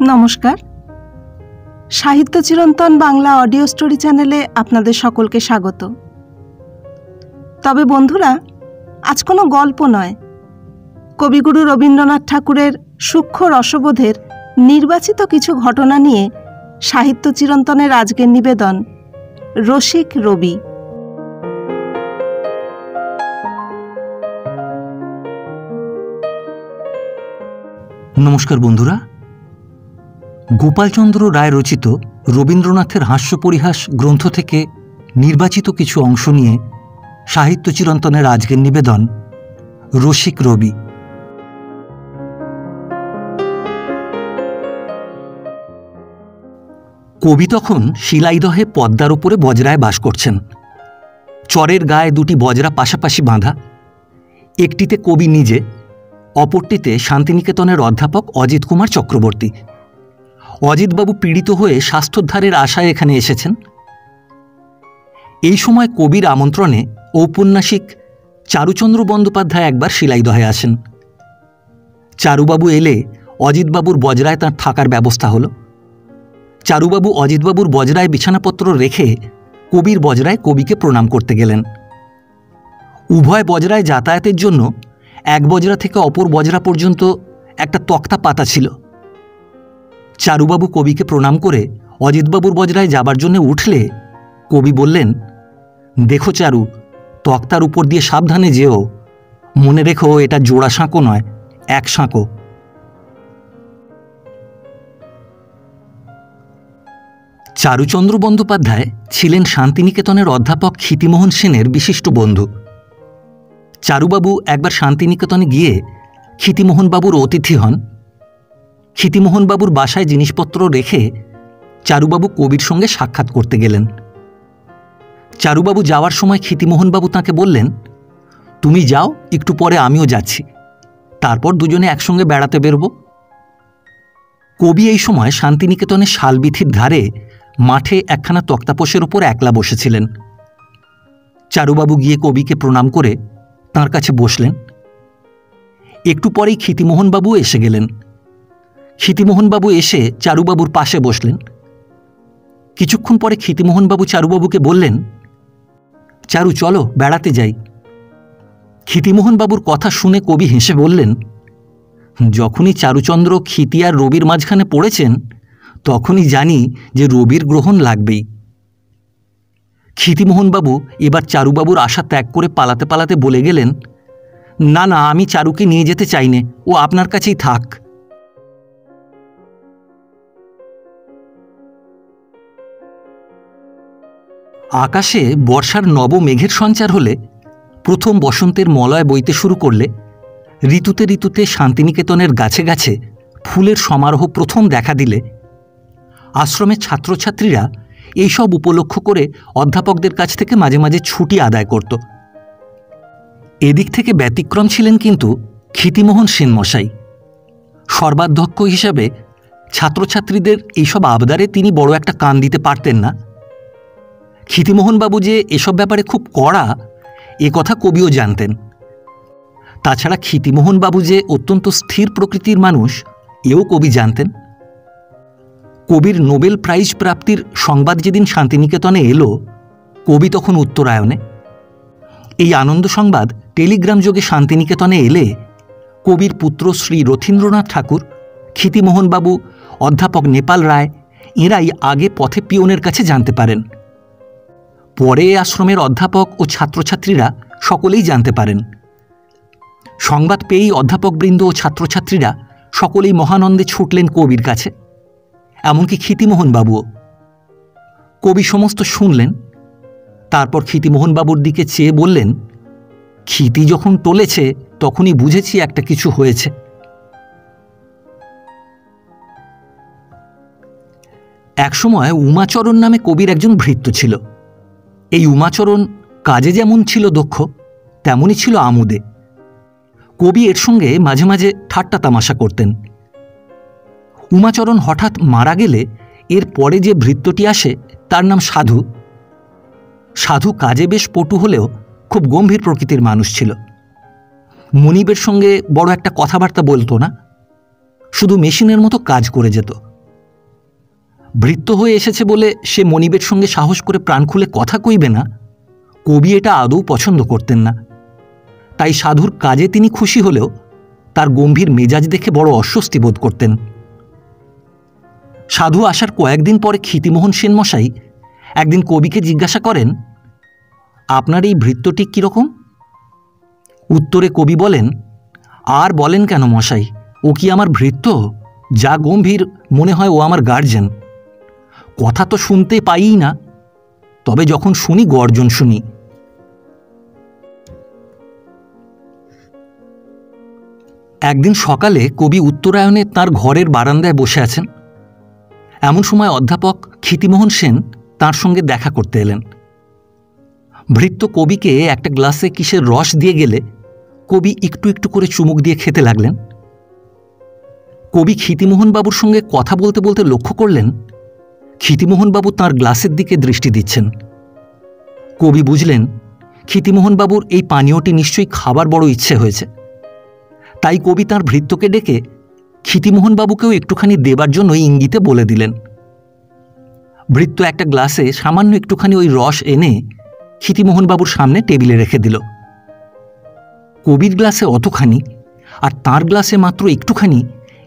নমস্কার, সাহিত্য চিরন্তন বাংলা অডিও স্টোরি চ্যানেলে আপনাদের সকলকে স্বাগত। তবে বন্ধুরা, আজ কোনো গল্প নয়, কবিগুরু রবীন্দ্রনাথ ঠাকুরের সূক্ষ্ম রসবোধের নির্বাচিত কিছু ঘটনা নিয়ে সাহিত্য চিরন্তনের আজকের নিবেদন রসিক রবি। নমস্কার বন্ধুরা, গোপালচন্দ্র রায় রচিত রবীন্দ্রনাথের হাস্যপরিহাস গ্রন্থ থেকে নির্বাচিত কিছু অংশ নিয়ে সাহিত্য চিরন্তনের আজকের নিবেদন রসিক রবি। কবি তখন শিলাইদহে পদ্মার উপরে বজরায় বাস করছেন। চরের গায়ে দুটি বজরা পাশাপাশি বাঁধা, একটিতে কবি নিজে, অপরটিতে শান্তিনিকেতনের অধ্যাপক অজিত কুমার চক্রবর্তী। অজিতবাবু পীড়িত হয়ে স্বাস্থ্যোদ্ধারের আশায় এখানে এসেছেন। এই সময় কবির আমন্ত্রণে ঔপন্যাসিক চারুচন্দ্র বন্দ্যোপাধ্যায় একবার শিলাইদহে আসেন। চারুবাবু এলে অজিতবাবুর বজরায় তাঁর থাকার ব্যবস্থা হল। চারুবাবু অজিতবাবুর বজরায় বিছানাপত্র রেখে কবির বজরায় কবিকে প্রণাম করতে গেলেন। উভয় বজরায় যাতায়াতের জন্য এক বজরা থেকে অপর বজরা পর্যন্ত একটা তক্তা পাতা ছিল। চারুবাবু কবিকে প্রণাম করে অজিতবাবুর বজরায় যাবার জন্য উঠলে কবি বললেন, দেখো চারু, তক্তার উপর দিয়ে সাবধানে যেও, মনে রেখো এটা জোড়া সাঁকো নয়, এক সাঁকো। চারুচন্দ্র বন্দ্যোপাধ্যায় ছিলেন শান্তিনিকেতনের অধ্যাপক ক্ষিতিমোহন সেনের বিশিষ্ট বন্ধু। চারুবাবু একবার শান্তিনিকেতনে গিয়ে ক্ষিতিমোহনবাবুর অতিথি হন। ক্ষিতিমোহনবাবুর বাসায় জিনিসপত্র রেখে চারুবাবু কবির সঙ্গে সাক্ষাৎ করতে গেলেন। চারুবাবু যাওয়ার সময় ক্ষিতিমোহনবাবু তাঁকে বললেন, তুমি যাও, একটু পরে আমিও যাচ্ছি, তারপর দুজনে একসঙ্গে বেড়াতে বেরোব। কবি এই সময় শান্তিনিকেতনের শালবিথির ধারে মাঠে একখানা তক্তাপোষের ওপর একলা বসেছিলেন। চারুবাবু গিয়ে কবিকে প্রণাম করে তাঁর কাছে বসলেন। একটু পরেই ক্ষিতিমোহনবাবু এসে গেলেন। ক্ষিতিমোহনবাবু এসে চারুবাবুর পাশে বসলেন। কিছুক্ষণ পরে ক্ষিতিমোহনবাবু চারুবাবুকে বললেন, চারু চলো বেড়াতে যাই। ক্ষিতিমোহনবাবুর কথা শুনে কবি হেসে বললেন, যখনই চারুচন্দ্র ক্ষিতি আর রবির মাঝখানে পড়েছেন তখনই জানি যে রবির গ্রহণ লাগবেই। ক্ষিতিমোহনবাবু এবার চারুবাবুর আশা ত্যাগ করে পালাতে পালাতে বলে গেলেন, না না, আমি চারুকে নিয়ে যেতে চাই নে, ও আপনার কাছেই থাক। আকাশে বর্ষার নব মেঘের সঞ্চার হলে, প্রথম বসন্তের মলয় বইতে শুরু করলে, ঋতুতে ঋতুতে শান্তিনিকেতনের গাছে গাছে ফুলের সমারোহ প্রথম দেখা দিলে, আশ্রমের ছাত্রছাত্রীরা এইসব উপলক্ষ করে অধ্যাপকদের কাছ থেকে মাঝে মাঝে ছুটি আদায় করত। এদিক থেকে ব্যতিক্রম ছিলেন কিন্তু ক্ষিতিমোহন সেন মশাই। সর্বাধ্যক্ষ হিসাবে ছাত্রছাত্রীদের এইসব আবদারে তিনি বড় একটা কান দিতে পারতেন না। ক্ষিতিমোহনবাবু যে এসব ব্যাপারে খুব কড়া, এ কথা কবিও জানতেন। তাছাড়া ক্ষিতিমোহনবাবু যে অত্যন্ত স্থির প্রকৃতির মানুষ, এও কবি জানতেন। কবির নোবেল প্রাইজ প্রাপ্তির সংবাদ যেদিন শান্তিনিকেতনে এলো, কবি তখন উত্তরায়ণে। এই আনন্দ সংবাদ টেলিগ্রাম যোগে শান্তিনিকেতনে এলে কবির পুত্র শ্রী রথীন্দ্রনাথ ঠাকুর, ক্ষিতিমোহনবাবু, অধ্যাপক নেপাল রায়, এঁরাই আগে পথে পিয়নের কাছে জানতে পারেন। পরে আশ্রমের অধ্যাপক ও ছাত্রছাত্রীরা সকলেই জানতে পারেন। সংবাদ পেয়েই অধ্যাপকবৃন্দ ও ছাত্রছাত্রীরা সকলেই মহানন্দে ছুটলেন কবির কাছে, এমনকি ক্ষিতিমোহনবাবুও। কবি সমস্ত শুনলেন, তারপর ক্ষিতিমোহনবাবুর দিকে চেয়ে বললেন, ক্ষিতি যখন টলেছে তখনই বুঝেছি একটা কিছু হয়েছে। একসময় উমাচরণ নামে কবির একজন ভৃত্য ছিল। এই উমাচরণ কাজে যেমন ছিল দক্ষ, তেমনই ছিল আমোদে। কবি এর সঙ্গে মাঝে মাঝে ঠাট্টা তামাশা করতেন। উমাচরণ হঠাৎ মারা গেলে এর পরে যে ভৃত্যটি আসে তার নাম সাধু। সাধু কাজে বেশ পটু হলেও খুব গম্ভীর প্রকৃতির মানুষ ছিল। মনিবের সঙ্গে বড় একটা কথাবার্তা বলতো না, শুধু মেশিনের মতো কাজ করে যেত। ভৃত্য হয়ে এসেছে বলে সে মনিবের সঙ্গে সাহস করে প্রাণ খুলে কথা কইবে না, কবি এটা আদৌ পছন্দ করতেন না। তাই সাধুর কাজে তিনি খুশি হলেও তার গম্ভীর মেজাজ দেখে বড় অস্বস্তি বোধ করতেন। সাধু আসার কয়েকদিন পরে ক্ষিতিমোহন সেন মশাই একদিন কবিকে জিজ্ঞাসা করেন, আপনার এই ভৃত্যটি কীরকম? উত্তরে কবি বলেন, আর বলেন কেন মশাই, ও কি আমার ভৃত্য? যা গম্ভীর, মনে হয় ও আমার গার্জেন। কথা তো শুনতে পাইই না, তবে যখন শুনি গর্জন শুনি। একদিন সকালে কবি উত্তরায়ণে তার ঘরের বারান্দায় বসে আছেন। এমন সময় অধ্যাপক ক্ষিতিমোহন সেন তাঁর সঙ্গে দেখা করতে এলেন। ভৃত্য কবিকে একটা গ্লাসে কিসের রস দিয়ে গেলে কবি একটু একটু করে চুমুক দিয়ে খেতে লাগলেন। কবি ক্ষিতিমোহনবাবুর সঙ্গে কথা বলতে বলতে লক্ষ্য করলেন ক্ষিতিমোহনবাবু তাঁর গ্লাসের দিকে দৃষ্টি দিচ্ছেন। কবি বুঝলেন ক্ষিতিমোহনবাবুর এই পানীয়টি নিশ্চয়ই খাবার বড় ইচ্ছে হয়েছে। তাই কবি তাঁর ভৃত্যকে ডেকে ক্ষিতিমোহনবাবুকেও একটুখানি দেবার জন্য ইঙ্গিতে বলে দিলেন। ভৃত্য একটা গ্লাসে সামান্য একটুখানি ওই রস এনে ক্ষিতিমোহনবাবুর সামনে টেবিলে রেখে দিল। কবির গ্লাসে অতখানি আর তাঁর গ্লাসে মাত্র একটুখানি,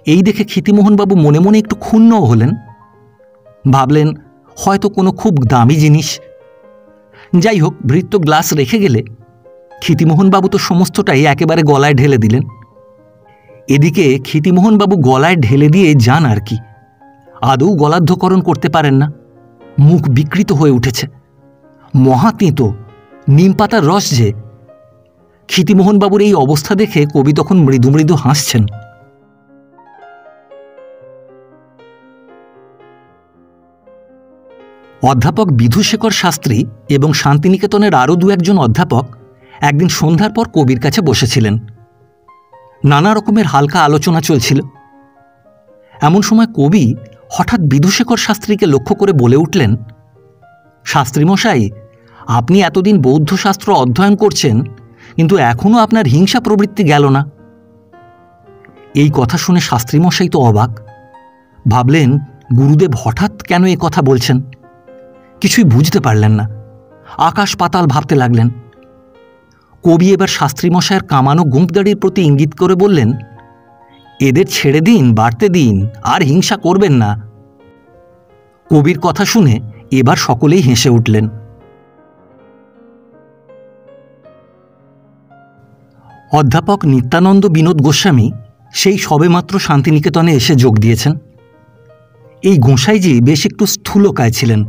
এই দেখে ক্ষিতিমোহনবাবু মনে মনে একটু ক্ষুণ্ণও হলেন। ভাবলেন হয়তো কোনো খুব দামি জিনিস। যাই হোক, ভৃত্য গ্লাস রেখে গেলে ক্ষিতিমোহনবাবু তো সমস্তটাই একেবারে গলায় ঢেলে দিলেন। এদিকে ক্ষিতিমোহনবাবু গলায় ঢেলে দিয়ে যান আর কি, আদৌ গলাধ্যকরণ করতে পারেন না। মুখ বিকৃত হয়ে উঠেছে, মহাতীত, নিমপাতার রস যে। ক্ষিতিমোহনবাবুর এই অবস্থা দেখে কবি তখন মৃদু মৃদু হাসছেন। অধ্যাপক বিধুশেখর শাস্ত্রী এবং শান্তিনিকেতনের আরও দু একজন অধ্যাপক একদিন সন্ধ্যার পর কবির কাছে বসেছিলেন। নানা রকমের হালকা আলোচনা চলছিল। এমন সময় কবি হঠাৎ বিধুশেখর শাস্ত্রীকে লক্ষ্য করে বলে উঠলেন, শাস্ত্রীমশাই, আপনি এতদিন বৌদ্ধ শাস্ত্র অধ্যয়ন করছেন, কিন্তু এখনও আপনার হিংসা প্রবৃত্তি গেল না। এই কথা শুনে শাস্ত্রীমশাই তো অবাক। ভাবলেন গুরুদেব হঠাৎ কেন এ কথা বলছেন। কিছুই বুঝতে পারলেন না, আকাশ পাতাল ভাবতে লাগলেন। কবি এবার শাস্ত্রীমশায়ের কামানো গুঁপদাড়ির প্রতি ইঙ্গিত করে বললেন, এদের ছেড়ে দিন, বাড়তে দিন, আর হিংসা করবেন না। কবির কথা শুনে এবার সকলেই হেসে উঠলেন। অধ্যাপক নিত্যানন্দ বিনোদ গোস্বামী সেই সবেমাত্র শান্তিনিকেতনে এসে যোগ দিয়েছেন। এই গোঁসাইজি বেশ একটু স্থূলকায় ছিলেন।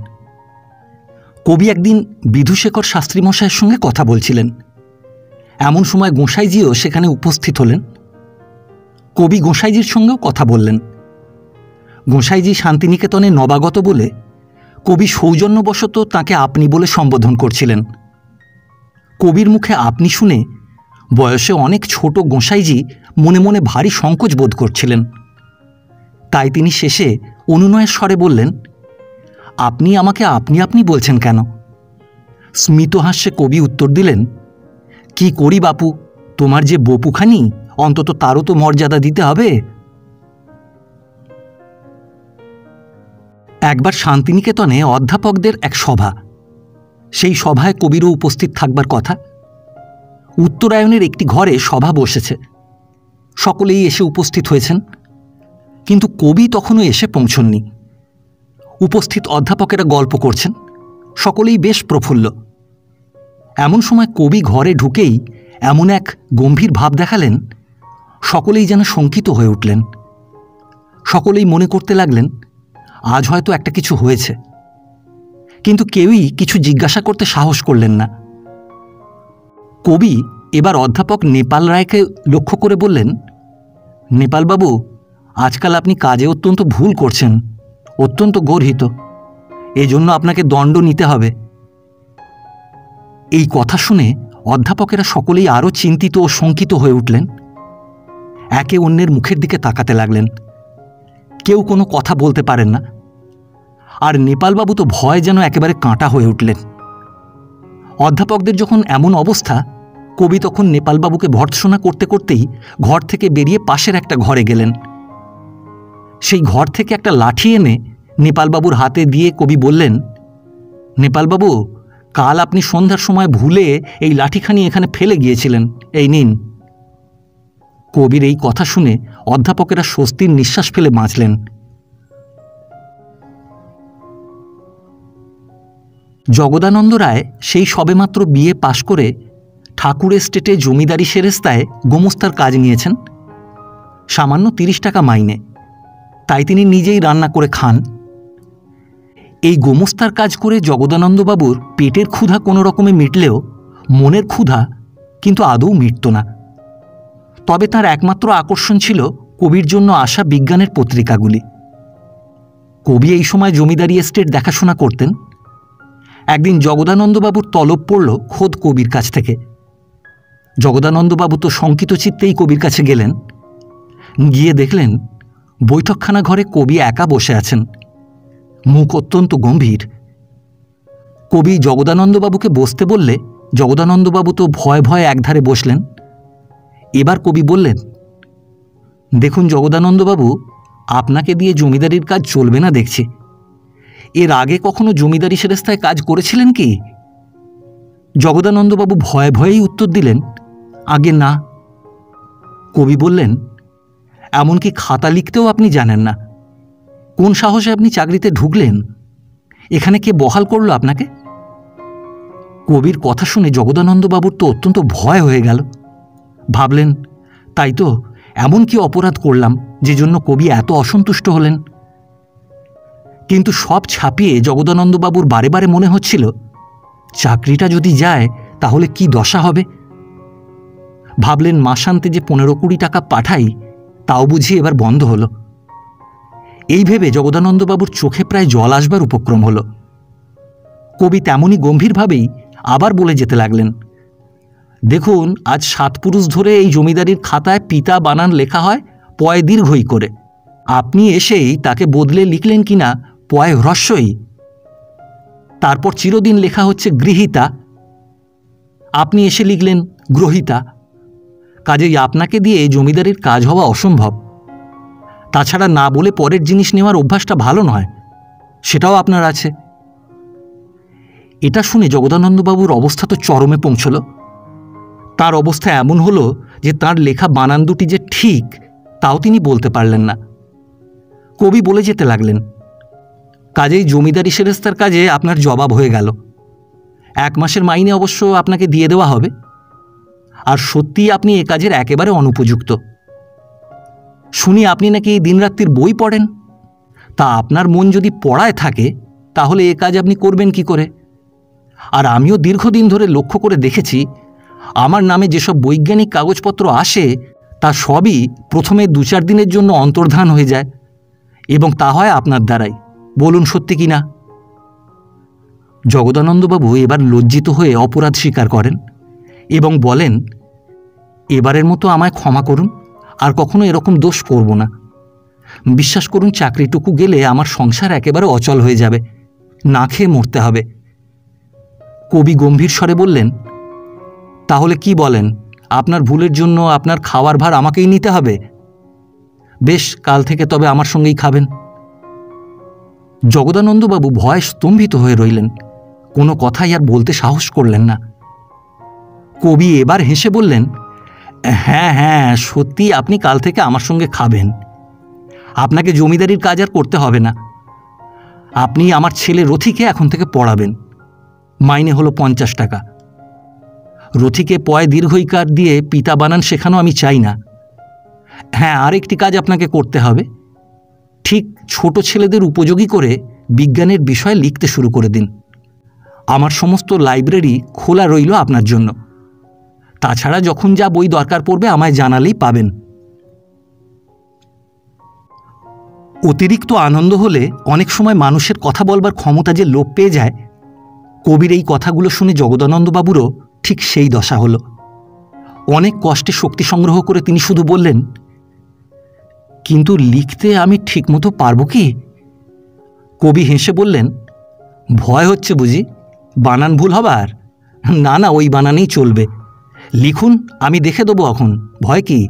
কবি একদিন বিধুশেখর শাস্ত্রীমশাইয়ের সঙ্গে কথা বলছিলেন। এমন সময় গোঁসাইজিও সেখানে উপস্থিত হলেন। কবি গোঁসাইজির সঙ্গেও কথা বললেন। গোঁসাইজি শান্তিনিকেতনে নবাগত বলে কবি সৌজন্যবশত তাঁকে আপনি বলে সম্বোধন করছিলেন। কবির মুখে আপনি শুনে বয়সে অনেক ছোট গোঁসাইজি মনে মনে ভারী সংকোচ বোধ করছিলেন। তাই তিনি শেষে অনুনয়ের স্বরে বললেন, আপনি আমাকে আপনি আপনি বলছেন কেন? স্মিতহাস্যে কবি উত্তর দিলেন, কি করি বাপু, তোমার যে বপুখানি, অন্তত তারও তো মর্যাদা দিতে হবে। একবার শান্তিনিকেতনে অধ্যাপকদের এক সভা। সেই সভায় কবিরও উপস্থিত থাকবার কথা। উত্তরায়ণের একটি ঘরে সভা বসেছে। সকলেই এসে উপস্থিত হয়েছেন, কিন্তু কবি তখনও এসে পৌঁছননি। উপস্থিত অধ্যাপকেরা গল্প করছেন, সকলেই বেশ প্রফুল্ল। এমন সময় কবি ঘরে ঢুকেই এমন এক গম্ভীর ভাব দেখালেন, সকলেই যেন শঙ্কিত হয়ে উঠলেন। সকলেই মনে করতে লাগলেন আজ হয়তো একটা কিছু হয়েছে, কিন্তু কেউই কিছু জিজ্ঞাসা করতে সাহস করলেন না। কবি এবার অধ্যাপক নেপাল রায়কে লক্ষ্য করে বললেন, নেপালবাবু, আজকাল আপনি কাজে অত্যন্ত ভুল করছেন, অত্যন্ত গর্হিত। এজন্য আপনাকে দণ্ড নিতে হবে। এই কথা শুনে অধ্যাপকেরা সকলেই আরও চিন্তিত ও শঙ্কিত হয়ে উঠলেন। একে অন্যের মুখের দিকে তাকাতে লাগলেন। কেউ কোনো কথা বলতে পারেন না। আর নেপালবাবু তো ভয় যেন একেবারে কাঁটা হয়ে উঠলেন। অধ্যাপকদের যখন এমন অবস্থা, কবি তখন নেপালবাবুকে ভর্ৎসনা করতে করতেই ঘর থেকে বেরিয়ে পাশের একটা ঘরে গেলেন। সেই ঘর থেকে একটা লাঠি এনে নেপালবাবুর হাতে দিয়ে কবি বললেন, নেপালবাবু, কাল আপনি সন্ধ্যার সময় ভুলে এই লাঠিখানি এখানে ফেলে গিয়েছিলেন, এই নিন। কবির এই কথা শুনে অধ্যাপকেরা স্বস্তির নিঃশ্বাস ফেলে বাঁচলেন। জগদানন্দ রায় সেই সবেমাত্র বিএ পাশ করে ঠাকুর এস্টেটে জমিদারি সেরেস্তায় গোমস্তার কাজ নিয়েছেন। সামান্য 30 টাকা মাইনে, তাই তিনি নিজেই রান্না করে খান। এই গোমস্তার কাজ করে জগদানন্দবাবুর পেটের ক্ষুধা কোনো রকমে মিটলেও মনের ক্ষুধা কিন্তু আদৌ মিটত না। তবে তার একমাত্র আকর্ষণ ছিল কবির জন্য আসা বিজ্ঞানের পত্রিকাগুলি। কবি এই সময় জমিদারি এস্টেট দেখাশোনা করতেন। একদিন জগদানন্দবাবুর তলব পড়ল খোদ কবির কাছ থেকে। জগদানন্দবাবু তো শঙ্কিত চিত্তেই কবির কাছে গেলেন। গিয়ে দেখলেন বৈঠকখানা ঘরে কবি একা বসে আছেন, মুখ অত্যন্ত গম্ভীর। কবি জগদানন্দবাবুকে বসতে বললে জগদানন্দবাবু তো ভয়ে ভয়ে একধারে বসলেন। এবার কবি বললেন, দেখুন জগদানন্দবাবু, আপনাকে দিয়ে জমিদারির কাজ চলবে না দেখছি। এর আগে কখনো জমিদারি সেরেস্তায় কাজ করেছিলেন কি? জগদানন্দবাবু ভয়ে ভয়েই উত্তর দিলেন, আগে না। কবি বললেন, এমনকি খাতা লিখতেও আপনি জানেন না? কোন সাহসে আপনি চাকরিতে ঢুকলেন? এখানে কে বহাল করল আপনাকে? কবির কথা শুনে জগদানন্দবাবুর তো অত্যন্ত ভয় হয়ে গেল। ভাবলেন, তাই তো, এমন কি অপরাধ করলাম যে জন্য কবি এত অসন্তুষ্ট হলেন? কিন্তু সব ছাপিয়ে জগদানন্দবাবুর বারে বারে মনে হচ্ছিল, চাকরিটা যদি যায় তাহলে কি দশা হবে। ভাবলেন, মাসান্তে যে 15-20 টাকা পাঠাই তাও বুঝি এবার বন্ধ হলো। এই ভেবে জগদানন্দবাবুর চোখে প্রায় জল আসবার উপক্রম হল। কবি তেমনই গম্ভীরভাবেই আবার বলে যেতে লাগলেন, দেখুন, আজ 7 পুরুষ ধরে এই জমিদারির খাতায় পিতা বানান লেখা হয় পয় দীর্ঘই করে। আপনি এসেই তাকে বদলে লিখলেন কিনা পয় হ্রস্বই। তারপর চিরদিন লেখা হচ্ছে গৃহীতা, আপনি এসে লিখলেন গ্রহিতা। কাজেই আপনাকে দিয়ে জমিদারির কাজ হওয়া অসম্ভব। তাছাড়া না বলে পরের জিনিস নেওয়ার অভ্যাসটা ভালো নয়, সেটাও আপনার আছে। এটা শুনে জগদানন্দবাবুর অবস্থা তো চরমে পৌঁছল। তার অবস্থা এমন হলো যে তার লেখা বানান দুটি যে ঠিক তাও তিনি বলতে পারলেন না। কবি বলে যেতে লাগলেন, কাজেই জমিদারি সেরেস্তার কাজে আপনার জবাব হয়ে গেল। 1 মাসের মাইনে অবশ্য আপনাকে দিয়ে দেওয়া হবে। আর সত্যিই আপনি এ কাজের একেবারে অনুপযুক্ত। শুনি আপনি নাকি দিনরাত্রির বই পড়েন। তা আপনার মন যদি পড়ায় থাকে তাহলে এ কাজ আপনি করবেন কি করে? আর আমিও দীর্ঘদিন ধরে লক্ষ্য করে দেখেছি, আমার নামে যেসব বৈজ্ঞানিক কাগজপত্র আসে তা সবই প্রথমে 2-4 দিনের জন্য অন্তর্ধান হয়ে যায়, এবং তা হয় আপনার দ্বারাই। বলুন সত্যি কি না? জগদানন্দবাবু এবার লজ্জিত হয়ে অপরাধ স্বীকার করেন এবং বলেন, এবারের মতো আমায় ক্ষমা করুন, আর কখনো এরকম দোষ করব না। বিশ্বাস করুন, চাকরিটুকু গেলে আমার সংসার একেবারে অচল হয়ে যাবে, না খেয়ে মরতে হবে। কবি গম্ভীর স্বরে বললেন, তাহলে কি বলেন, আপনার ভুলের জন্য আপনার খাওয়ার ভার আমাকেই নিতে হবে? বেশ, কাল থেকে তবে আমার সঙ্গেই খাবেন। জগদানন্দবাবু ভয়ে স্তম্ভিত হয়ে রইলেন, কোনো কথাই আর বলতে সাহস করলেন না। কবি এবার হেসে বললেন, হ্যাঁ হ্যাঁ, সত্যি আপনি কাল থেকে আমার সঙ্গে খাবেন। আপনাকে জমিদারির কাজ আর করতে হবে না। আপনি আমার ছেলে রথিকে এখন থেকে পড়াবেন। মাইনে হলো 50 টাকা। রথিকে পয় দীর্ঘইকার দিয়ে পিতা বানান শেখানো আমি চাই না। হ্যাঁ, আরেকটি কাজ আপনাকে করতে হবে। ঠিক ছোট ছেলেদের উপযোগী করে বিজ্ঞানের বিষয় লিখতে শুরু করে দিন। আমার সমস্ত লাইব্রেরি খোলা রইল আপনার জন্য। তাছাড়া যখন যা বই দরকার পড়বে আমায় জানালেই পাবেন। অতিরিক্ত আনন্দ হলে অনেক সময় মানুষের কথা বলবার ক্ষমতা যে লোপ পেয়ে যায়, কবির এই কথাগুলো শুনে জগদানন্দবাবুরও ঠিক সেই দশা হলো। অনেক কষ্টে শক্তি সংগ্রহ করে তিনি শুধু বললেন, কিন্তু লিখতে আমি ঠিকমতো পারবো কি? কবি হেসে বললেন, ভয় হচ্ছে বুঝি? বানান ভুল হবার? না না, ওই বানানেই চলবে। লিখুন, আমি দেখে দেবো এখন, ভয় কি?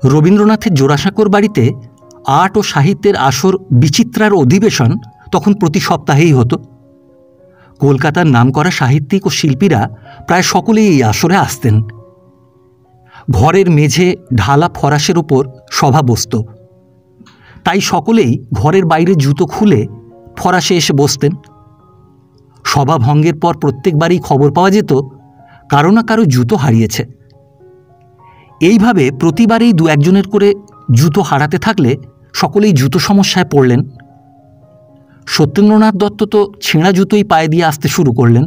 রবীন্দ্রনাথের জোড়াসাঁকোর বাড়িতে আর্ট ও সাহিত্যের আসর বিচিত্রার অধিবেশন তখন প্রতি সপ্তাহেই হতো। কলকাতার নামকরা সাহিত্যিক ও শিল্পীরা প্রায় সকলেই এই আসরে আসতেন। ঘরের মেঝে ঢালা ফরাসের ওপর সভা বসত, তাই সকলেই ঘরের বাইরে জুতো খুলে ফরাসে এসে বসতেন। সভা ভঙ্গের পর প্রত্যেকবারই খবর পাওয়া যেত কারো না কারো জুতো হারিয়েছে। এইভাবে প্রতিবারেই দু একজনের করে জুতো হারাতে থাকলে সকলেই জুতো সমস্যায় পড়লেন। সত্যেন্দ্রনাথ দত্ত তো ছেঁড়া জুতোই পায়ে দিয়ে আসতে শুরু করলেন।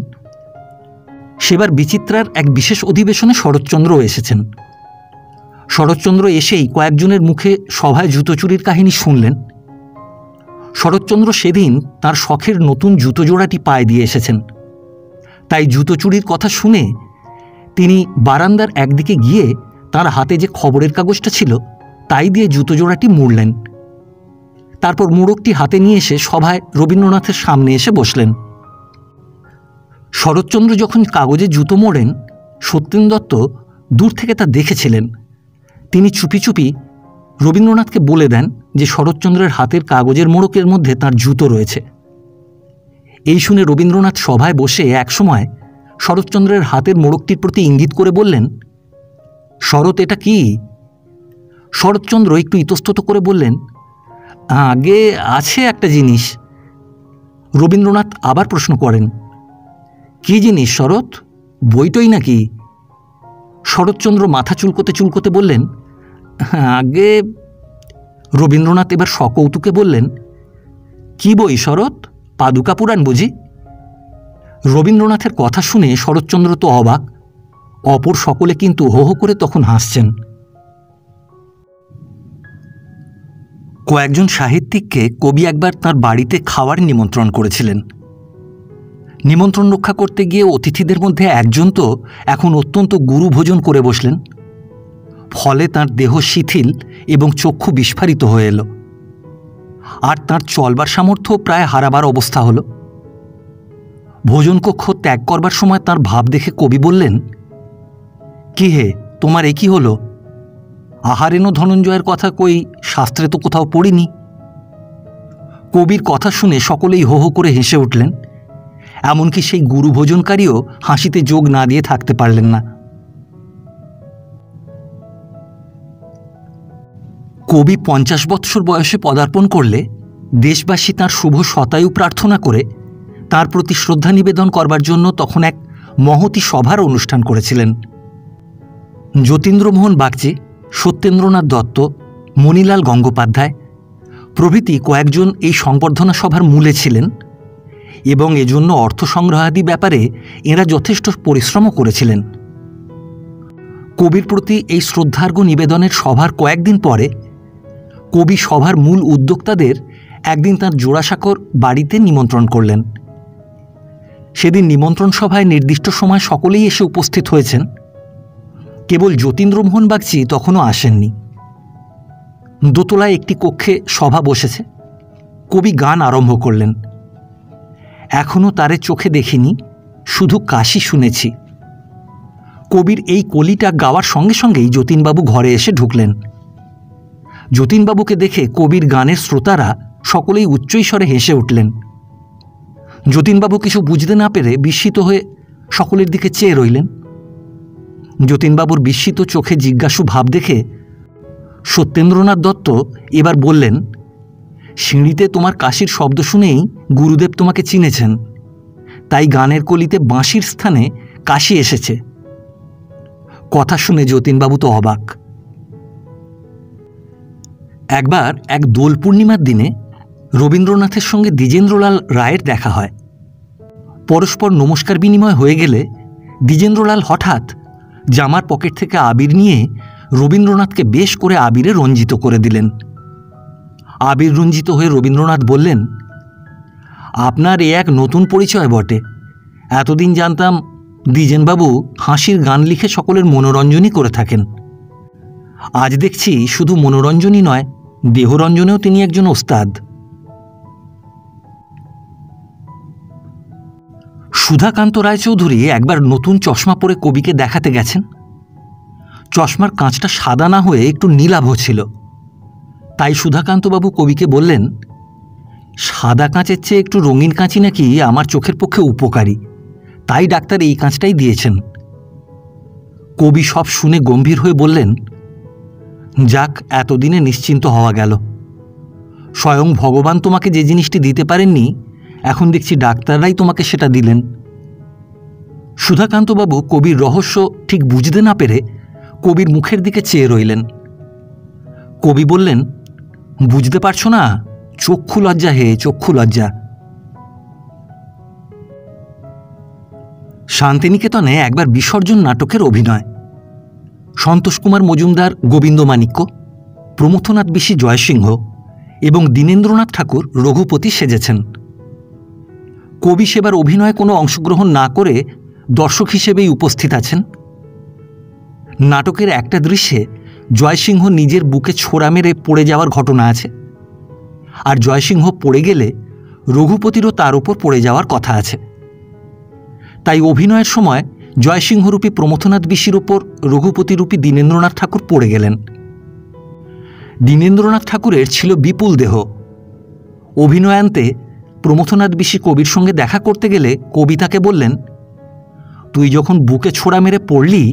সেবার বিচিত্রার এক বিশেষ অধিবেশনে শরৎচন্দ্রও এসেছেন। শরৎচন্দ্র এসেই কয়েকজনের মুখে সভায় জুতো চুরির কাহিনী শুনলেন। শরৎচন্দ্র সেদিন তার শখের নতুন জুতো জোড়াটি পায়ে দিয়ে এসেছেন, তাই জুতো চুরির কথা শুনে তিনি বারান্দার একদিকে গিয়ে তার হাতে যে খবরের কাগজটা ছিল তাই দিয়ে জুতো জোড়াটি মুড়লেন। তারপর মোড়কটি হাতে নিয়ে এসে সভায় রবীন্দ্রনাথের সামনে এসে বসলেন। শরৎচন্দ্র যখন কাগজে জুতো মোড়েন, সত্যেন দত্ত দূর থেকে তা দেখেছিলেন। তিনি চুপি চুপি রবীন্দ্রনাথকে বলে দেন যে শরৎচন্দ্রের হাতের কাগজের মোড়কের মধ্যে তার জুতো রয়েছে। এই শুনে রবীন্দ্রনাথ সভায় বসে একসময় শরৎচন্দ্রের হাতের মোড়কটির প্রতি ইঙ্গিত করে বললেন, শরৎ, এটা কি? শরৎচন্দ্র একটু ইতস্তত করে বললেন, আগে আছে একটা জিনিস। রবীন্দ্রনাথ আবার প্রশ্ন করেন, কি জিনিস শরৎ? বইটই নাকি? শরৎচন্দ্র মাথা চুলকোতে চুলকোতে বললেন, আগে। রবীন্দ্রনাথ এবার সকৌতুকে বললেন, কি বই শরৎ? পাদুকা পুরাণ বুঝি? রবীন্দ্রনাথের কথা শুনে শরৎচন্দ্র তো অবাক, অপর সকলে কিন্তু হো হো করে তখন হাসছেন। কয়েকজন সাহিত্যিককে কবি একবার তার বাড়িতে খাওয়ার নিমন্ত্রণ করেছিলেন। নিমন্ত্রণ রক্ষা করতে গিয়ে অতিথিদের মধ্যে একজন তো এখন অত্যন্ত গুরু ভোজন করে বসলেন। ফলে তার দেহ শিথিল এবং চক্ষু বিস্ফারিত হয়ে এলো, আর তার চলবার সামর্থ্য প্রায় হারাবার অবস্থা হলো। ভোজনকক্ষ ত্যাগ করবার সময় তার ভাব দেখে কবি বললেন, কি হে, তোমার এ কি হলো? আহারেন ধনঞ্জয়ের কথা কই শাস্ত্রে তো কোথাও পড়িনি। কবির কথা শুনে সকলেই হো হো করে হেসে উঠলেন। এমনকি সেই গুরু ভোজনকারীও হাসিতে যোগ না দিয়ে থাকতে পারলেন না। কবি 50 বৎসর বয়সে পদার্পণ করলে দেশবাসী তাঁর শুভ শতায়ু প্রার্থনা করে তার প্রতি শ্রদ্ধা নিবেদন করবার জন্য তখন এক মহতী সভার অনুষ্ঠান করেছিলেন। যতীন্দ্রমোহন বাগচি, সত্যেন্দ্রনাথ দত্ত, মণিলাল গঙ্গোপাধ্যায় প্রভৃতি কয়েকজন এই সংবর্ধনা সভার মূলে ছিলেন এবং এজন্য অর্থ সংগ্রহাদি ব্যাপারে এঁরা যথেষ্ট পরিশ্রমও করেছিলেন। কবির প্রতি এই শ্রদ্ধার্ঘ নিবেদনের সভার কয়েকদিন পরে কবি সভার মূল উদ্যোক্তাদের একদিন তাঁর জোড়াসাঁকোর বাড়িতে নিমন্ত্রণ করলেন। সেদিন নিমন্ত্রণ সভায় নির্দিষ্ট সময় সকলেই এসে উপস্থিত হয়েছেন, কেবল যতীন্দ্রমোহন বাগচি তখনও আসেননি। দোতলায় একটি কক্ষে সভা বসেছে। কবি গান আরম্ভ করলেন, এখনও তারে চোখে দেখিনি, শুধু কাশি শুনেছি। কবির এই কলিটা গাওয়ার সঙ্গে সঙ্গেই যতীনবাবু ঘরে এসে ঢুকলেন। যতীনবাবুকে দেখে কবির গানের শ্রোতারা সকলেই উচ্চৈস্বরে হেসে উঠলেন। যতীনবাবু কিছু বুঝতে না পেরে বিস্মিত হয়ে সকলের দিকে চেয়ে রইলেন। যতীনবাবুর বিস্মিত চোখে জিজ্ঞাসু ভাব দেখে সত্যেন্দ্রনাথ দত্ত এবার বললেন, সিঁড়িতে তোমার কাশির শব্দ শুনেই গুরুদেব তোমাকে চিনেছেন, তাই গানের কলিতে বাঁশির স্থানে কাশি এসেছে। কথা শুনে যতীনবাবু তো অবাক। একবার এক দোল পূর্ণিমার দিনে রবীন্দ্রনাথের সঙ্গে দ্বিজেন্দ্রলাল রায়ের দেখা হয়। পরস্পর নমস্কার বিনিময় হয়ে গেলে দ্বিজেন্দ্রলাল হঠাৎ জামার পকেট থেকে আবির নিয়ে রবীন্দ্রনাথকে বেশ করে আবিরে রঞ্জিত করে দিলেন। আবির রঞ্জিত হয়ে রবীন্দ্রনাথ বললেন, আপনার এ এক নতুন পরিচয় বটে। এতদিন জানতাম দ্বিজেনবাবু হাসির গান লিখে সকলের মনোরঞ্জনই করে থাকেন। আজ দেখছি শুধু মনোরঞ্জনই নয়, দেহরঞ্জনেও তিনি একজন ওস্তাদ। সুধাকান্ত রায়চৌধুরী একবার নতুন চশমা পরে কবিকে দেখাতে গেছেন। চশমার কাঁচটা সাদা না হয়ে একটু নীলাভ ছিল। তাই সুধাকান্তবাবু কবিকে বললেন, সাদা কাঁচের চেয়ে একটু রঙিন কাঁচি নাকি আমার চোখের পক্ষে উপকারী, তাই ডাক্তার এই কাঁচটাই দিয়েছেন। কবি সব শুনে গম্ভীর হয়ে বললেন, যাক, এতদিনে নিশ্চিন্ত হওয়া গেল। স্বয়ং ভগবান তোমাকে যে জিনিসটি দিতে পারেননি, এখন দেখছি ডাক্তাররাই তোমাকে সেটা দিলেন। সুধাকান্তবাবু কবির রহস্য ঠিক বুঝতে না পেরে কবির মুখের দিকে চেয়ে রইলেন। কবি বললেন, বুঝতে পারছো না? চক্ষু লজ্জা হে, চক্ষু লজ্জা। শান্তিনিকেতনে একবার বিসর্জন নাটকের অভিনয়। সন্তোষ কুমার মজুমদার গোবিন্দমাণিক্য, প্রমথনাথ বিশি জয়সিংহ এবং দীনেন্দ্রনাথ ঠাকুর রঘুপতি সেজেছেন। কবি সেবার অভিনয়ে কোনো অংশগ্রহণ না করে দর্শক হিসেবেই উপস্থিত আছেন। নাটকের একটা দৃশ্যে জয়সিংহ নিজের বুকে ছোড়া মেরে পড়ে যাওয়ার ঘটনা আছে, আর জয়সিংহ পড়ে গেলে রঘুপতিরও তার উপর পড়ে যাওয়ার কথা আছে। তাই অভিনয়ের সময় জয়সিংহরূপী প্রমথনাথ বিশির ওপর রঘুপতিরূপী দীনেন্দ্রনাথ ঠাকুর পড়ে গেলেন। দীনেন্দ্রনাথ ঠাকুরের ছিল বিপুল দেহ। অভিনয়ান্তে প্রমথনাথ বিশি কবির সঙ্গে দেখা করতে গেলে কবি তাকে বললেন, তুই যখন বুকে ছোড়া মেরে পড়লি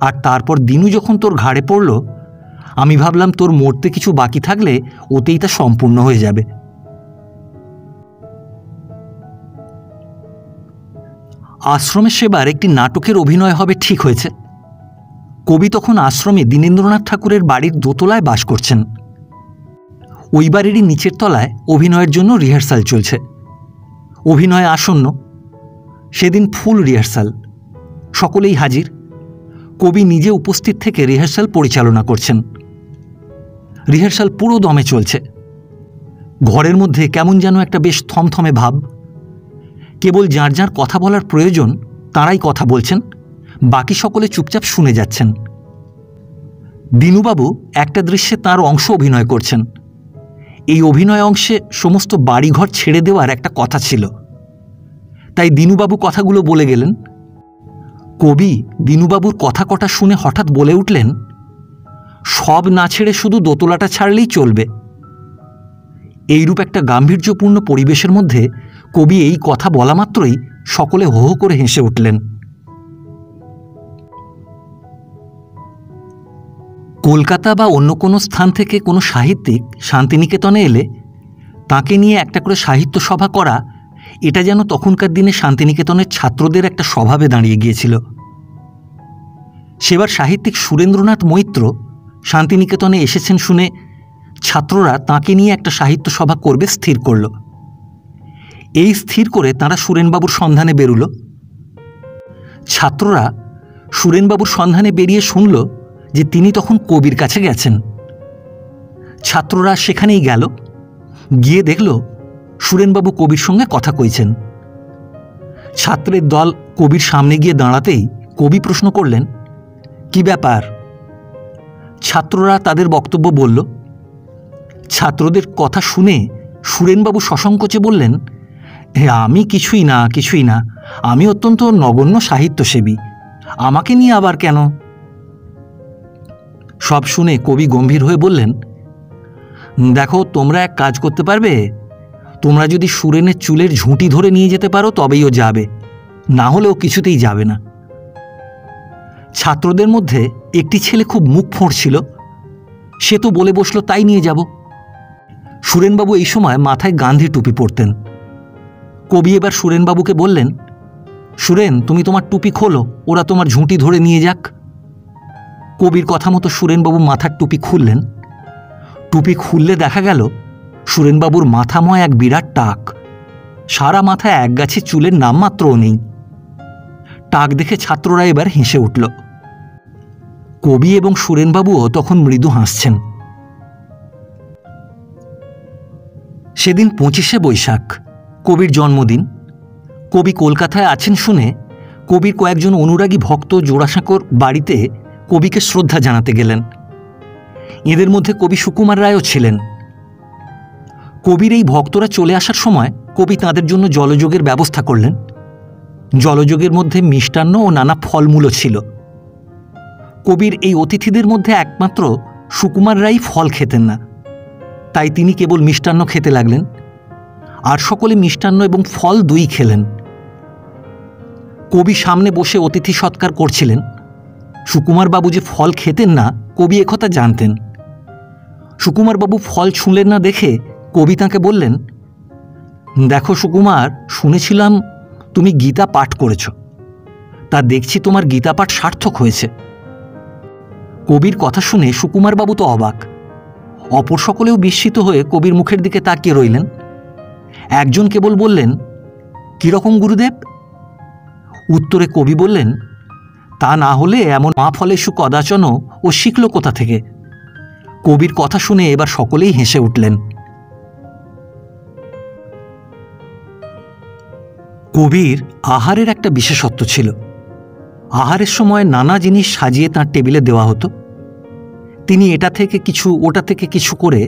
আর তারপর দিনু যখন তোর ঘাড়ে পড়ল, আমি ভাবলাম তোর মরতে কিছু বাকি থাকলে ওতেই তা সম্পূর্ণ হয়ে যাবে। আশ্রমের সেবার একটি নাটকের অভিনয় হবে ঠিক হয়েছে। কবি তখন আশ্রমে দীনেন্দ্রনাথ ঠাকুরের বাড়ির দোতলায় বাস করছেন। ওই বাড়িরই নিচের তলায় অভিনয়ের জন্য রিহার্সাল চলছে। অভিনয় আসন্ন। সেদিন ফুল রিহার্সাল, সকলেই হাজির। কবি নিজে উপস্থিত থেকে রিহার্সাল পরিচালনা করছেন। রিহার্সাল পুরো দমে চলছে। ঘরের মধ্যে কেমন যেন একটা বেশ থমথমে ভাব। কেবল যার যার কথা বলার প্রয়োজন তারাই কথা বলছেন, বাকি সকলে চুপচাপ শুনে যাচ্ছেন। দীনুবাবু একটা দৃশ্যে তার অংশ অভিনয় করছেন। এই অভিনয় অংশে সমস্ত বাড়িঘর ছেড়ে দেওয়ার একটা কথা ছিল, তাই দীনুবাবু কথাগুলো বলে গেলেন। কবি দীনুবাবুর কথা কটা শুনে হঠাৎ বলে উঠলেন, সব না ছেড়ে শুধু দোতলাটা ছাড়লেই চলবে। এইরূপ একটা গাম্ভীর্যপূর্ণ পরিবেশের মধ্যে কবি এই কথা বলা মাত্রই সকলে হো হো করে হেসে উঠলেন। কলকাতা বা অন্য কোনো স্থান থেকে কোনো সাহিত্যিক শান্তিনিকেতনে এলে তাকে নিয়ে একটা করে সাহিত্য সভা করা, এটা যেন তখনকার দিনে শান্তিনিকেতনের ছাত্রদের একটা স্বভাবে দাঁড়িয়ে গিয়েছিল। সেবার সাহিত্যিক সুরেন্দ্রনাথ মৈত্র শান্তিনিকেতনে এসেছেন শুনে ছাত্ররা তাঁকে নিয়ে একটা সাহিত্য সভা করবে স্থির করল। এই স্থির করে তাঁরা সুরেনবাবুর সন্ধানে বেরুল। ছাত্ররা সুরেনবাবুর সন্ধানে বেরিয়ে শুনল যে তিনি তখন কবির কাছে গেছেন। ছাত্ররা সেখানেই গেল, গিয়ে দেখল সুরেনবাবু কবির সঙ্গে কথা কইছেন। ছাত্রের দল কবির সামনে গিয়ে দাঁড়াতেই কবি প্রশ্ন করলেন, কি ব্যাপার? ছাত্ররা তাদের বক্তব্য বলল। ছাত্রদের কথা শুনে সুরেনবাবু সসংকোচে বললেন, আমি কিছুই না, আমি অত্যন্ত নগণ্য সাহিত্যসেবী, আমাকে নিয়ে আবার কেন? সব শুনে কবি গম্ভীর হয়ে বললেন, দেখো, তোমরা এক কাজ করতে পারবে, তোমরা যদি সুরেনের চুলের ঝুঁটি ধরে নিয়ে যেতে পারো তবেই ও যাবে, না হলেও কিছুতেই যাবে না। ছাত্রদের মধ্যে একটি ছেলে খুব মুখ ফোঁড়ছিল, সে তো বলে বসল তাই নিয়ে যাব। সুরেনবাবু এই সময় মাথায় গান্ধী টুপি পরতেন। কবি এবার সুরেনবাবুকে বললেন, সুরেন, তুমি তোমার টুপি খোলো, ওরা তোমার ঝুঁটি ধরে নিয়ে যাক। কবির কথা মতো সুরেনবাবু মাথার টুপি খুললেন। টুপি খুললে দেখা গেল সুরেনবাবুর মাথাময় এক বিরাট টাক, সারা মাথায় এক গাছি চুলের নামমাত্রও নেই। টাক দেখে ছাত্ররা এবার হেসে উঠল। কবি এবং সুরেনবাবুও তখন মৃদু হাসছেন। সেদিন 25শে বৈশাখ, কবির জন্মদিন। কবি কলকাতায় আছেন শুনে কবির কয়েকজন অনুরাগী ভক্ত জোড়াসাঁকোর বাড়িতে কবিকে শ্রদ্ধা জানাতে গেলেন। এদের মধ্যে কবি সুকুমার রায়ও ছিলেন। কবির এই ভক্তরা চলে আসার সময় কবি তাঁদের জন্য জলযোগের ব্যবস্থা করলেন। জলযোগের মধ্যে মিষ্টান্ন ও নানা ফলমূলও ছিল। কবির এই অতিথিদের মধ্যে একমাত্র সুকুমার রায় ফল খেতেন না, তাই তিনি কেবল মিষ্টান্ন খেতে লাগলেন, আর সকলে মিষ্টান্ন এবং ফল দুই খেলেন। কবি সামনে বসে অতিথি সৎকার করছিলেন। সুকুমারবাবু যে ফল খেতেন না, কবি একথা জানতেন। সুকুমারবাবু ফল ছুঁলেন না দেখে কবি তাঁকে বললেন, দেখো সুকুমার, শুনেছিলাম তুমি গীতা পাঠ করেছ, তা দেখছি তোমার গীতা পাঠ সার্থক হয়েছে। কবির কথা শুনে সুকুমারবাবু তো অবাক, অপর সকলেও বিস্মিত হয়ে কবির মুখের দিকে তাকিয়ে রইলেন। একজন কেবল বললেন, কীরকম গুরুদেব? উত্তরে কবি বললেন, তা না হলে এমন মা ফলেষু কদাচন ও শিখল কোথা থেকে? কবির কথা শুনে এবার সকলেই হেসে উঠলেন। কবির আহারের একটা বিশেষত্ব ছিল। আহারের সময় নানা জিনিস সাজিয়ে তাঁর টেবিলে দেওয়া হতো। তিনি এটা থেকে কিছু, ওটা থেকে কিছু করে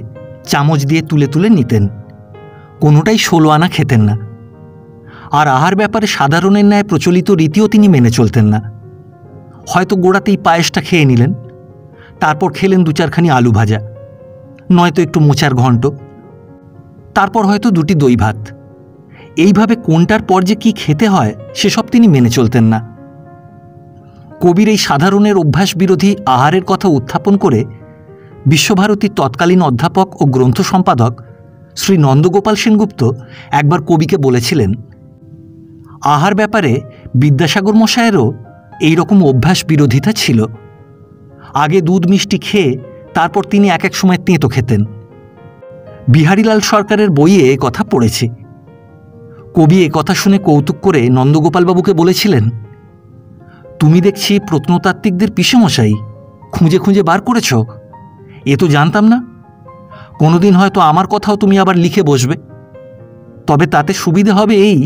চামচ দিয়ে তুলে তুলে নিতেন। কোনোটাই 16 আনা খেতেন না। আর আহার ব্যাপারে সাধারণের ন্যায় প্রচলিত রীতিও তিনি মেনে চলতেন না। হয়তো গোড়াতেই পায়েসটা খেয়ে নিলেন, তারপর খেলেন 2-4খানি আলু ভাজা, নয়তো একটু মোচার ঘণ্ট, তারপর হয়তো 2টি দই ভাত। এইভাবে কোনটার পর যে কী খেতে হয় সেসব তিনি মেনে চলতেন না। কবির এই সাধারণের অভ্যাস বিরোধী আহারের কথা উত্থাপন করে বিশ্বভারতীর তৎকালীন অধ্যাপক ও গ্রন্থ সম্পাদক শ্রী নন্দগোপাল সেনগুপ্ত একবার কবিকে বলেছিলেন, আহার ব্যাপারে বিদ্যাসাগর মশায়েরও এইরকম অভ্যাস বিরোধিতা ছিল। আগে দুধ মিষ্টি খেয়ে তারপর তিনি এক এক সময় তেঁতো খেতেন। বিহারীলাল সরকারের বইয়ে এ কথা পড়েছি। কবি এ কথা শুনে কৌতুক করে নন্দগোপালবাবুকে বলেছিলেন, তুমি দেখছি প্রত্নতাত্ত্বিকদের পিসেমশাই, খুঁজে খুঁজে বার করেছ। এ তো জানতাম না। কোনোদিন হয়তো আমার কথাও তুমি আবার লিখে বসবে। তবে তাতে সুবিধে হবে এই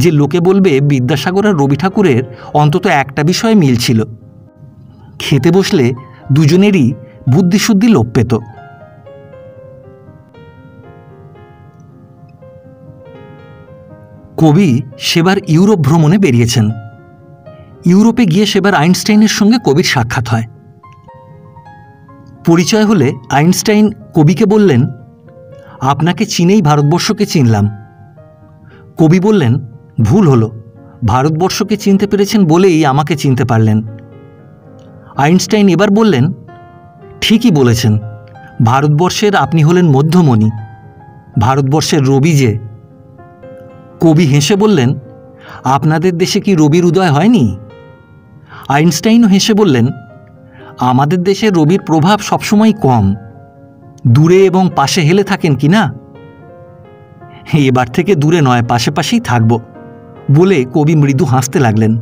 যে লোকে বলবে বিদ্যাসাগর আর রবি ঠাকুরের অন্তত একটা বিষয়ে মিল ছিল, খেতে বসলে দুজনেরই বুদ্ধিশুদ্ধি লোপ পেত। কবি সেবার ইউরোপ ভ্রমণে বেরিয়েছেন। ইউরোপে গিয়ে সেবার আইনস্টাইনের সঙ্গে কবির সাক্ষাৎ হয়। পরিচয় হলে আইনস্টাইন কবিকে বললেন, আপনাকে চিনেই ভারতবর্ষকে চিনলাম। কবি বললেন, ভুল হলো, ভারতবর্ষকে চিনতে পেরেছেন বলেই আমাকে চিনতে পারলেন। আইনস্টাইন এবার বললেন, ঠিকই বলেছেন, ভারতবর্ষের আপনি হলেন মধ্যমণি, ভারতবর্ষের রবি যে। কবি হেসে বললেন, আপনাদের দেশে কি রবির উদয় হয়নি? আইনস্টাইনও হেসে বললেন, আমাদের দেশে রবির প্রভাব সবসময় কম, দূরে এবং পাশে হেলে থাকেন কি না। এবার থেকে দূরে নয়, পাশাপাশিই থাকব বলে কবি মৃদু হাসতে লাগলেন।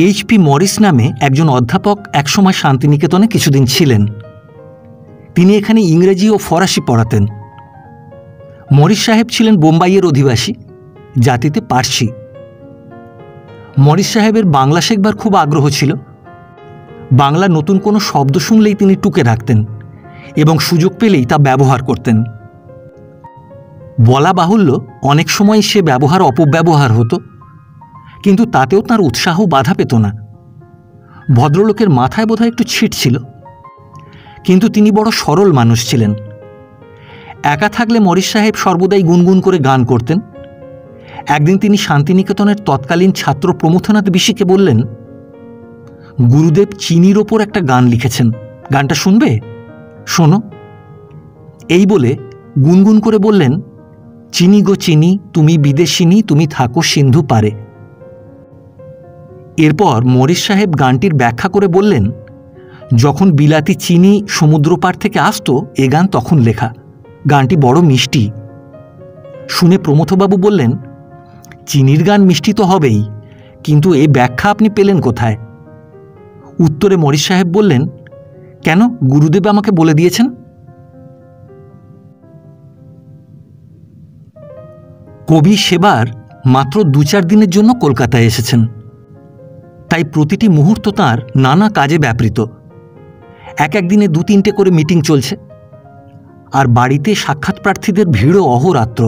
H.P. মরিস নামে একজন অধ্যাপক একসময় শান্তিনিকেতনে কিছুদিন ছিলেন। তিনি এখানে ইংরেজি ও ফরাসি পড়াতেন। মরিস সাহেব ছিলেন বোম্বাইয়ের অধিবাসী, জাতিতে পার্সি। মরিস সাহেবের বাংলা শেখবার খুব আগ্রহ ছিল। বাংলা নতুন কোনো শব্দ শুনলেই তিনি টুকে রাখতেন এবং সুযোগ পেলেই তা ব্যবহার করতেন। বলা বাহুল্য, অনেক সময় সে ব্যবহার অপব্যবহার হতো, কিন্তু তাতেও তার উৎসাহ বাধা পেত না। ভদ্রলোকের মাথায় বোধহয় একটু ছিট ছিল, কিন্তু তিনি বড় সরল মানুষ ছিলেন। একা থাকলে মরিস সাহেব সর্বদাই গুনগুন করে গান করতেন। একদিন তিনি শান্তিনিকেতনের তৎকালীন ছাত্র প্রমথনাথ বিশিকে বললেন, গুরুদেব চিনির ওপর একটা গান লিখেছেন, গানটা শুনবে? শোনো। এই বলে গুনগুন করে বললেন, চিনি গো চিনি, তুমি বিদেশিনী, তুমি থাকো সিন্ধু পারে। এরপর মরিস সাহেব গানটির ব্যাখ্যা করে বললেন, যখন বিলাতি চিনি সমুদ্র পার থেকে আসতো এ গান তখন লেখা, গানটি বড় মিষ্টি। শুনে প্রমথবাবু বললেন, চিনির গান মিষ্টি তো হবেই, কিন্তু এ ব্যাখ্যা আপনি পেলেন কোথায়? উত্তরে মরিস সাহেব বললেন, কেন, গুরুদেব আমাকে বলে দিয়েছেন। কবি সেবার মাত্র 2-4 দিনের জন্য কলকাতায় এসেছেন, তাই প্রতিটি মুহূর্ত তাঁর নানা কাজে ব্যাপৃত। এক একদিনে 2-3টে করে মিটিং চলছে, আর বাড়িতে সাক্ষাৎ প্রার্থীদের ভিড়ও অহোরাত্র।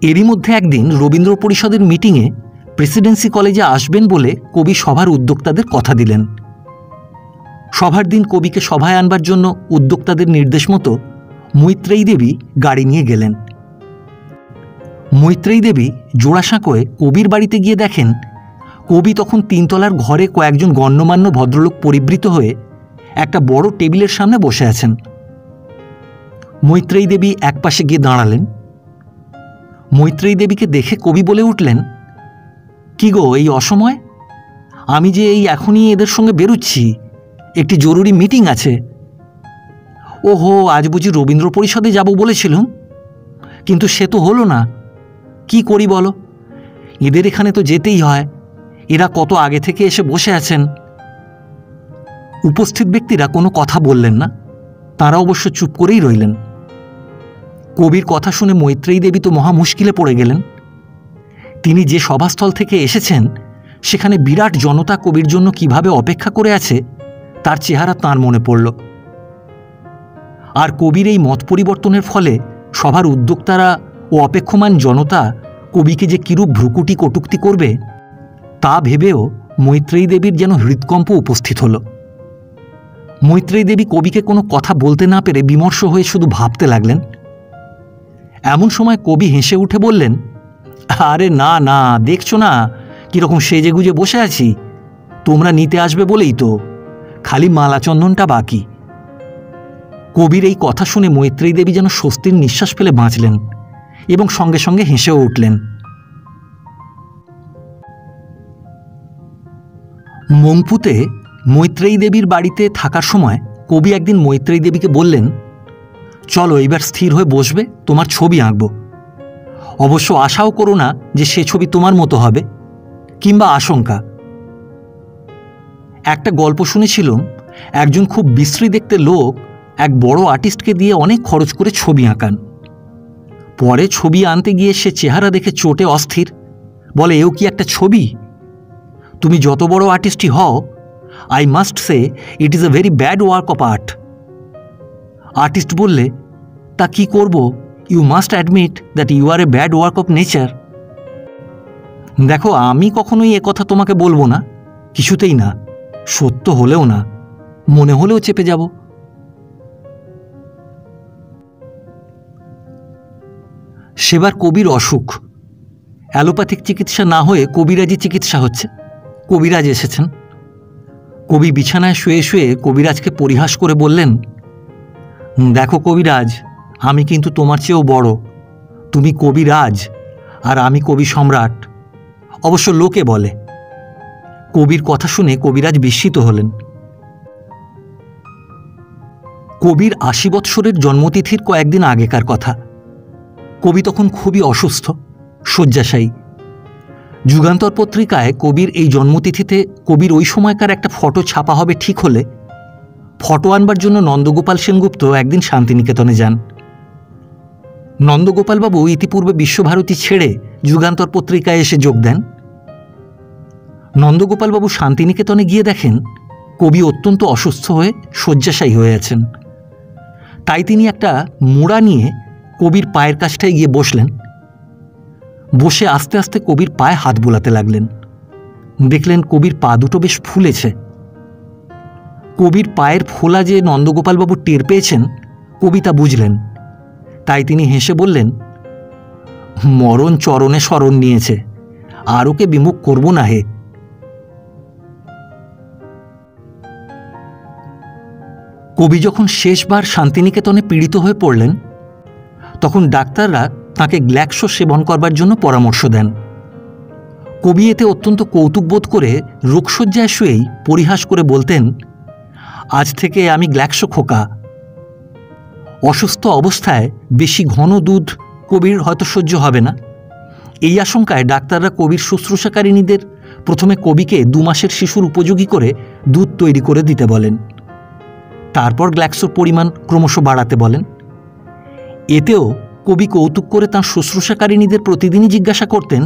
এরই মধ্যে একদিন রবীন্দ্র পরিষদের মিটিংয়ে প্রেসিডেন্সি কলেজে আসবেন বলে কবি সভার উদ্যোক্তাদের কথা দিলেন। সভার দিন কবিকে সভায় আনবার জন্য উদ্যোক্তাদের নির্দেশ মতো মৈত্রেয়ী দেবী গাড়ি নিয়ে গেলেন। মৈত্রেয়ী দেবী জোড়াসাঁকোয় কবির বাড়িতে গিয়ে দেখেন কবি তখন 3 তলার ঘরে কয়েকজন গণ্যমান্য ভদ্রলোক পরিবৃত হয়ে একটা বড় টেবিলের সামনে বসে আছেন। মৈত্রেয়ী দেবী একপাশে গিয়ে দাঁড়ালেন। মৈত্রেয়ী দেবীকে দেখে কবি বলে উঠলেন, কি গো, এই অসময়? আমি যে এই এখনই এদের সঙ্গে বেরোচ্ছি, একটি জরুরি মিটিং আছে। ওহো, আজ বুঝি রবীন্দ্র পরিষদে যাব বলেছিলাম, কিন্তু সে তো হলো না। কি করি বলো, এদের এখানে তো যেতেই হয়, এরা কত আগে থেকে এসে বসে আছেন। উপস্থিত ব্যক্তিরা কোনো কথা বললেন না, তারা অবশ্য চুপ করেই রইলেন। কবির কথা শুনে মৈত্রেয়ী দেবী তো মহা মুশকিলে পড়ে গেলেন। তিনি যে সভাস্থল থেকে এসেছেন সেখানে বিরাট জনতা কবির জন্য কিভাবে অপেক্ষা করে আছে তার চেহারা তাঁর মনে পড়ল। আর কবির এই মত পরিবর্তনের ফলে সভার উদ্যোক্তারা ও অপেক্ষমান জনতা কবিকে যে কিরূপ ভ্রুকুটি কটূক্তি করবে তা ভেবেও মৈত্রেয়ী দেবীর যেন হৃৎকম্প উপস্থিত হল। মৈত্রেয়ী দেবী কবিকে কোনো কথা বলতে না পেরে বিমর্ষ হয়ে শুধু ভাবতে লাগলেন। এমন সময় কবি হেসে উঠে বললেন, আরে না না, দেখছো না কীরকম সেজেগুজে বসে আছি, তোমরা নিতে আসবে বলেই তো, খালি মালাচন্দনটা বাকি। কবির এই কথা শুনে মৈত্রেয়ী দেবী যেন স্বস্তির নিঃশ্বাস ফেলে বাঁচলেন এবং সঙ্গে সঙ্গে হেসেও উঠলেন। মংপুতে মৈত্রেয়ী দেবীর বাড়িতে থাকার সময় কবি একদিন মৈত্রেয়ী দেবীকে বললেন, চলো এইবার স্থির হয়ে বসবে, তোমার ছবি আঁকব। অবশ্য আশাও করো না যে সে ছবি তোমার মতো হবে, কিংবা আশঙ্কা। একটা গল্প শুনেছিলাম, একজন খুব বিশ্রী দেখতে লোক এক বড় আর্টিস্টকে দিয়ে অনেক খরচ করে ছবি আঁকান। পরে ছবি আনতে গিয়ে সে চেহারা দেখে চোটে অস্থির, বলে, এও কি একটা ছবি? তুমি যত বড় আর্টিস্টই হও, I must say it is a very bad work of art. Artist বললে, তা কি করব, you must admit that you are a bad work of nature. দেখো, আমি কখনোই এ কথা তোমাকে বলবো না, কিছুতেই না, সত্য হলেও না, মনে হলেও চেপে যাব। সেবার কবির অসুখ, অ্যালোপ্যাথিক চিকিৎসা না হয়ে কবিরাজি চিকিৎসা হচ্ছে। কবিরাজ এসেছেন। কবি বিছানায় শুয়ে শুয়ে কবিরাজকে পরিহাস করে বললেন, দেখো কবিরাজ, আমি কিন্তু তোমার চেয়েও বড়, তুমি কবিরাজ আর আমি কবি সম্রাট, অবশ্য লোকে বলে। কবির কথা শুনে কবিরাজ বিস্মিত হলেন। কবির 80 বৎসরের জন্মতিথির কয়েকদিন আগেকার কথা। কবি তখন খুবই অসুস্থ, শয্যাশায়ী। যুগান্তর পত্রিকায় কবির এই জন্মতিথিতে কবির ওই সময়কার একটা ফটো ছাপা হবে ঠিক হলে ফটো আনবার জন্য নন্দগোপাল সেনগুপ্ত একদিন শান্তিনিকেতনে যান। নন্দগোপালবাবু ইতিপূর্বে বিশ্বভারতী ছেড়ে যুগান্তর পত্রিকায় এসে যোগ দেন। নন্দগোপালবাবু শান্তিনিকেতনে গিয়ে দেখেন কবি অত্যন্ত অসুস্থ হয়ে শয্যাশায়ী হয়ে আছেন। তাই তিনি একটা মোড়া নিয়ে কবির পায়ের কাছটায় গিয়ে বসলেন। বসে আস্তে আস্তে কবির পায়ে হাত বোলাতে লাগলেন। দেখলেন কবির পা দুটো বেশ ফুলেছে। কবির পায়ের ফোলা যে নন্দগোপালবাবু টের পেয়েছেন, কবি তা বুঝলেন। তাই তিনি হেসে বললেন, মরণ চরণে শরণ নিয়েছে, আর ওকে বিমুখ করব না হে। কবি যখন শেষবার শান্তিনিকেতনে পীড়িত হয়ে পড়লেন, তখন ডাক্তাররা তাঁকে গ্ল্যাক্সো সেবন করবার জন্য পরামর্শ দেন। কবি এতে অত্যন্ত কৌতুক বোধ করে রোগশয্যায় শুয়েই পরিহাস করে বলতেন, আজ থেকে আমি গ্ল্যাক্সো খোকা। অসুস্থ অবস্থায় বেশি ঘন দুধ কবির হয়তো সহ্য হবে না। এই আশঙ্কায় ডাক্তাররা কবির শুশ্রূষাকারিণীদের প্রথমে কবিকে 2 মাসের শিশুর উপযোগী করে দুধ তৈরি করে দিতে বলেন। তারপর গ্ল্যাক্সোর পরিমাণ ক্রমশ বাড়াতে বলেন। এতেও কবি কৌতুক করে তাঁর শুশ্রূষাকারিণীদের প্রতিদিনই জিজ্ঞাসা করতেন,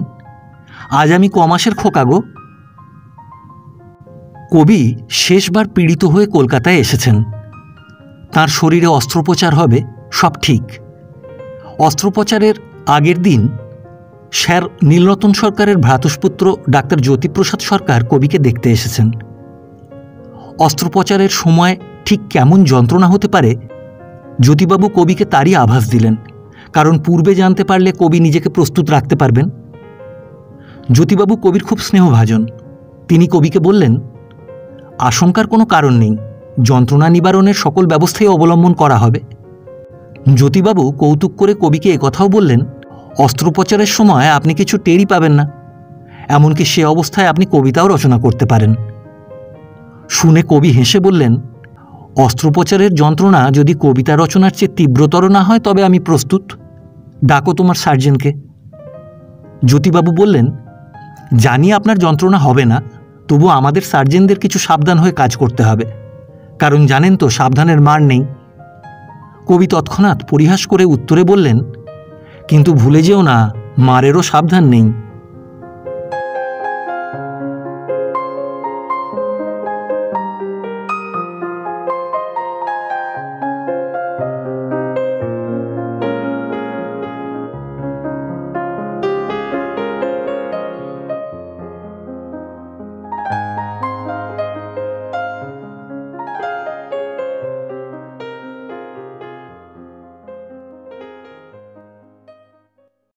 আজ আমি ক মাসের খোকা গো? কবি শেষবার পীড়িত হয়ে কলকাতায় এসেছেন। তাঁর শরীরে অস্ত্রোপচার হবে, সব ঠিক। অস্ত্রোপচারের আগের দিন স্যার নীলরতন সরকারের ভ্রাতুষ্পুত্র ডাক্তার জ্যোতিপ্রসাদ সরকার কবিকে দেখতে এসেছেন। অস্ত্রোপচারের সময় ঠিক কেমন যন্ত্রণা হতে পারে জ্যোতিবাবু কবিকে তারই আভাস দিলেন, কারণ পূর্বে জানতে পারলে কবি নিজেকে প্রস্তুত রাখতে পারবেন। জ্যোতিবাবু কবির খুব স্নেহভাজন। তিনি কবিকে বললেন, আশঙ্কার কোনো কারণ নেই, যন্ত্রণা নিবারণের সকল ব্যবস্থাই অবলম্বন করা হবে। জ্যোতিবাবু কৌতুক করে কবিকে একথাও বললেন, অস্ত্রোপচারের সময় আপনি কিছু টেরই পাবেন না, এমনকি সে অবস্থায় আপনি কবিতাও রচনা করতে পারেন। শুনে কবি হেসে বললেন, অস্ত্রোপচারের যন্ত্রণা যদি কবিতা রচনার চেয়ে তীব্রতর না হয় তবে আমি প্রস্তুত, ডাকো তোমার সার্জেনকে। জ্যোতিবাবু বললেন, জানি আপনার যন্ত্রণা হবে না, তবু আমাদের সার্জেনদের কিছু সাবধান হয়ে কাজ করতে হবে, কারণ জানেন তো সাবধানের মার নেই। কবি তৎক্ষণাৎ পরিহাস করে উত্তরে বললেন, কিন্তু ভুলে যেও না, মারেরও সাবধান নেই।